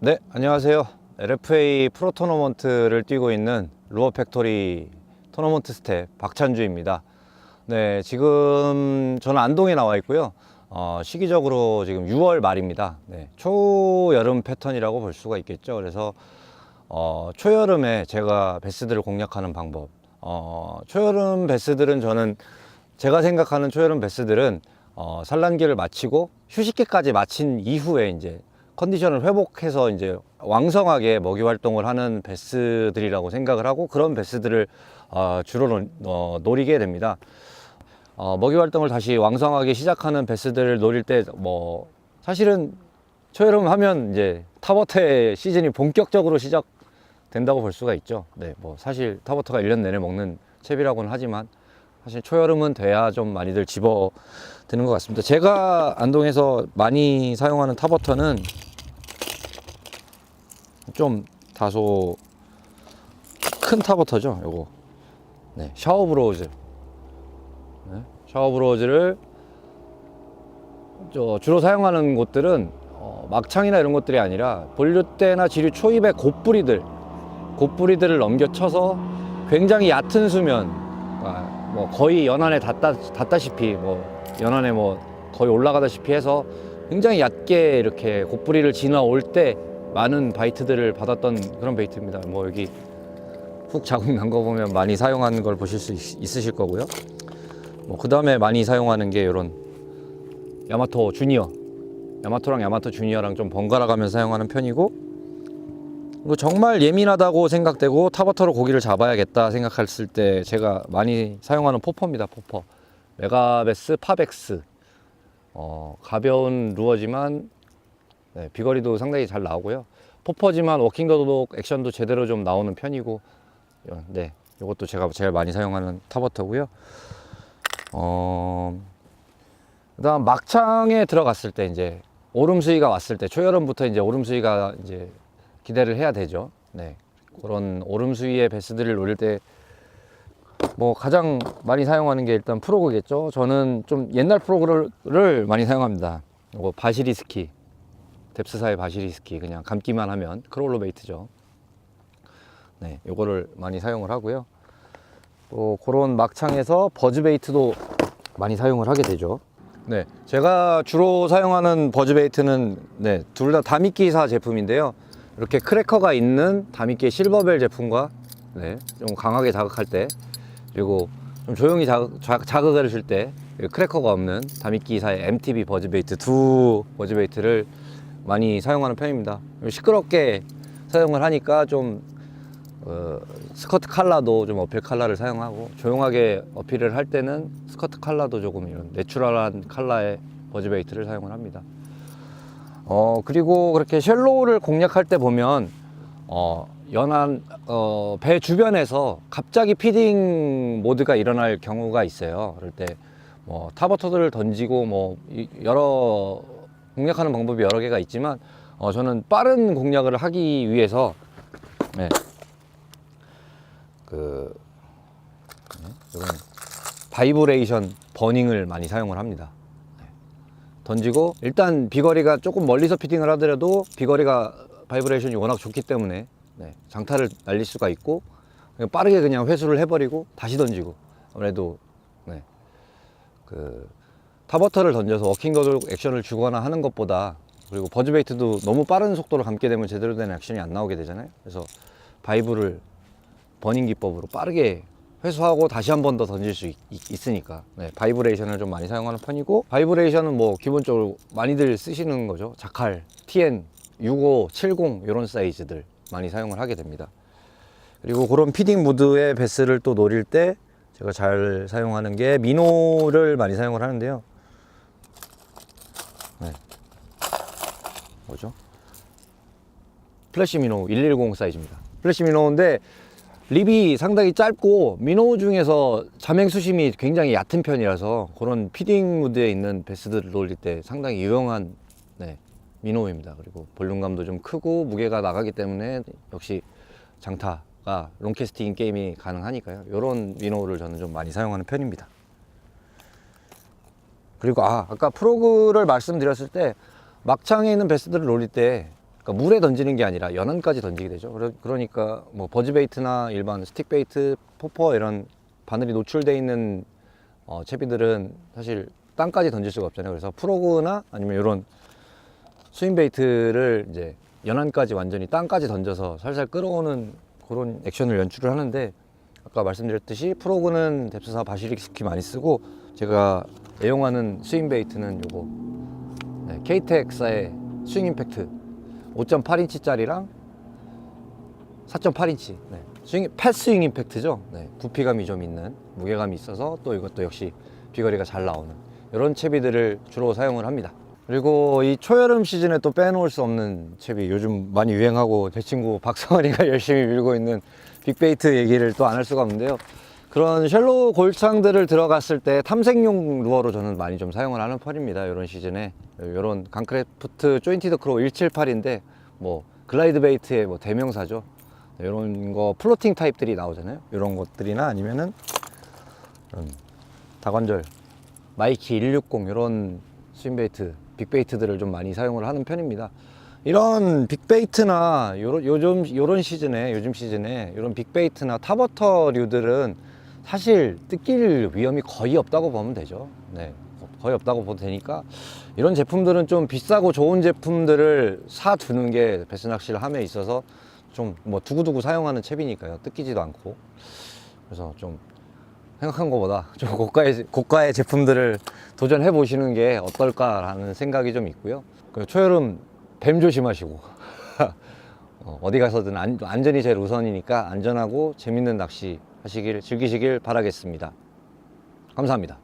네, 안녕하세요. LFA 프로 토너먼트를 뛰고 있는 루어 팩토리 토너먼트 스텝 박찬주입니다. 네, 지금 저는 안동에 나와 있고요. 시기적으로 지금 6월 말입니다. 네, 초여름 패턴이라고 볼 수가 있겠죠. 그래서 초여름에 제가 베스들을 공략하는 방법. 초여름 베스들은 저는 제가 생각하는 초여름 베스들은 산란기를 마치고 휴식기까지 마친 이후에 이제 컨디션을 회복해서 이제 왕성하게 먹이 활동을 하는 베스들이라고 생각을 하고 그런 베스들을 주로 노리게 됩니다. 먹이 활동을 다시 왕성하게 시작하는 베스들을 노릴 때 뭐 사실은 초여름 하면 이제 탑워터의 시즌이 본격적으로 시작된다고 볼 수가 있죠. 네, 뭐 사실 탑워터가 1년 내내 먹는 채비라고는 하지만 사실 초여름은 돼야 좀 많이들 집어드는 것 같습니다. 제가 안동에서 많이 사용하는 탑워터는 좀 다소 큰 탑워터죠. 요거 네, 샤워 브로우즈. 네, 샤워 브로우즈를 주로 사용하는 곳들은 막창이나 이런 것들이 아니라 본류대나 지류 초입의 곧뿌리들을 넘겨쳐서 굉장히 얕은 수면, 뭐 거의 연안에 닿다시피 뭐 연안에 뭐 거의 올라가다시피 해서 굉장히 얕게 이렇게 곧뿌리를 지나올 때 많은 바이트들을 받았던 그런 베이트입니다. 뭐 여기 훅 자국 난 거 보면 많이 사용하는 걸 보실 수 있으실 거고요. 뭐 그 다음에 많이 사용하는 게 이런 야마토 주니어, 야마토랑 야마토 주니어랑 좀 번갈아 가면서 사용하는 편이고, 그리고 정말 예민하다고 생각되고 탑워터로 고기를 잡아야겠다 생각했을 때 제가 많이 사용하는 포퍼입니다. 포퍼 메가베스 파벡스. 가벼운 루어지만 네, 비거리도 상당히 잘 나오고요. 포퍼지만 워킹더도 액션도 제대로 좀 나오는 편이고, 네, 이것도 제가 제일 많이 사용하는 탑워터고요. 그다음 막창에 들어갔을 때 이제 오름 수위가 왔을 때 초여름부터 이제 오름 수위가 이제 기대를 해야 되죠. 네, 그런 오름 수위의 베스들을 노릴 때 뭐 가장 많이 사용하는 게 일단 프로그겠죠. 저는 좀 옛날 프로그를 많이 사용합니다. 이거 바시리스키, 뎁스사의 바시리스키, 그냥 감기만 하면 크롤로 베이트죠. 네, 요거를 많이 사용을 하고요. 또 그런 막창에서 버즈 베이트도 많이 사용을 하게 되죠. 네, 제가 주로 사용하는 버즈 베이트는 네, 둘 다 다미끼사 제품인데요. 이렇게 크래커가 있는 다미끼 실버벨 제품과 네, 좀 강하게 자극할 때, 그리고 좀 조용히 자극을 줄 때 크래커가 없는 다미끼사의 MTB 버즈 베이트, 두 버즈 베이트를 많이 사용하는 편입니다. 시끄럽게 사용을 하니까 좀 스커트 칼라도 좀 어필 칼라를 사용하고, 조용하게 어필을 할 때는 스커트 칼라도 조금 이런 내추럴한 칼라의 버즈 베이트를 사용을 합니다. 그리고 그렇게 쉘로우를 공략할 때 보면 연안 배 주변에서 갑자기 피딩 모드가 일어날 경우가 있어요. 그럴 때 뭐 탑워터들을 던지고 뭐 여러 공략하는 방법이 여러 개가 있지만 저는 빠른 공략을 하기 위해서 네, 이런 바이브레이션 버닝을 많이 사용을 합니다. 던지고 일단 비거리가 조금 멀리서 피딩을 하더라도 비거리가 바이브레이션이 워낙 좋기 때문에 네, 장타를 날릴 수가 있고, 그냥 빠르게 그냥 회수를 해버리고 다시 던지고, 아무래도 네, 탑워터를 던져서 워킹더드 액션을 주거나 하는 것보다, 그리고 버즈베이트도 너무 빠른 속도로 감게 되면 제대로 된 액션이 안 나오게 되잖아요. 그래서 바이브를 버닝 기법으로 빠르게 회수하고 다시 한 번 더 던질 수 있으니까 네, 바이브레이션을 좀 많이 사용하는 편이고, 바이브레이션은 뭐 기본적으로 많이들 쓰시는 거죠. 자칼, TN, 65, 70 이런 사이즈들 많이 사용을 하게 됩니다. 그리고 그런 피딩 무드의 베스를 또 노릴 때 제가 잘 사용하는 게 미노를 많이 사용을 하는데요. 네, 뭐죠? 플래시 미노 110 사이즈입니다. 플래시 미노인데 립이 상당히 짧고 미노 중에서 자맹 수심이 굉장히 얕은 편이라서 그런 피딩 무드에 있는 베스들을 노릴 때 상당히 유용한 네, 미노입니다. 그리고 볼륨감도 좀 크고 무게가 나가기 때문에 역시 장타가 롱캐스팅 게임이 가능하니까요. 이런 미노를 저는 좀 많이 사용하는 편입니다. 그리고 아까 프로그를 말씀드렸을 때 막창에 있는 베스들을 노릴 때 그러니까 물에 던지는 게 아니라 연안까지 던지게 되죠. 그러니까 뭐 버즈베이트나 일반 스틱베이트, 포퍼 이런 바늘이 노출되어 있는 채비들은 사실 땅까지 던질 수가 없잖아요. 그래서 프로그나 아니면 이런 스윙베이트를 이제 연안까지 완전히 땅까지 던져서 살살 끌어오는 그런 액션을 연출을 하는데, 아까 말씀드렸듯이 프로그는 뎁스사 바시리스키 많이 쓰고, 제가 애용하는 스윙베이트는 요거 KTX의 스윙 임팩트 5.8인치 짜리랑 4.8인치 펫 스윙 임팩트죠. 부피감이 좀 있는, 무게감이 있어서 또 이것도 역시 비거리가 잘 나오는 이런 채비들을 주로 사용을 합니다. 그리고 이 초여름 시즌에 또 빼놓을 수 없는 채비, 요즘 많이 유행하고 제 친구 박성환이가 열심히 밀고 있는 빅베이트 얘기를 또 안 할 수가 없는데요. 그런 쉘로 골창들을 들어갔을 때 탐색용 루어로 저는 많이 좀 사용을 하는 편입니다. 이런 시즌에 이런 강크래프트 조인티드 크로 178인데 뭐 글라이드 베이트의 뭐 대명사죠. 이런 거 플로팅 타입들이 나오잖아요. 이런 것들이나 아니면은 다관절 마이키 160 이런 스윙베이트, 빅베이트들을 좀 많이 사용을 하는 편입니다. 이런 빅베이트나 요즘 시즌에 이런 빅베이트나 탑워터류들은 사실 뜯길 위험이 거의 없다고 보면 되죠. 거의 없다고 보도 되니까 이런 제품들은 좀 비싸고 좋은 제품들을 사두는 게 베스 낚시를 함에 있어서 좀 뭐 두고두고 사용하는 채비니까요. 뜯기지도 않고. 그래서 좀 생각한 것보다 좀 고가의 제품들을 도전해 보시는 게 어떨까라는 생각이 좀 있고요. 초여름 뱀 조심하시고 어디 가서든 안전이 제일 우선이니까 안전하고 재밌는 낚시 즐기시길 바라겠습니다. 감사합니다.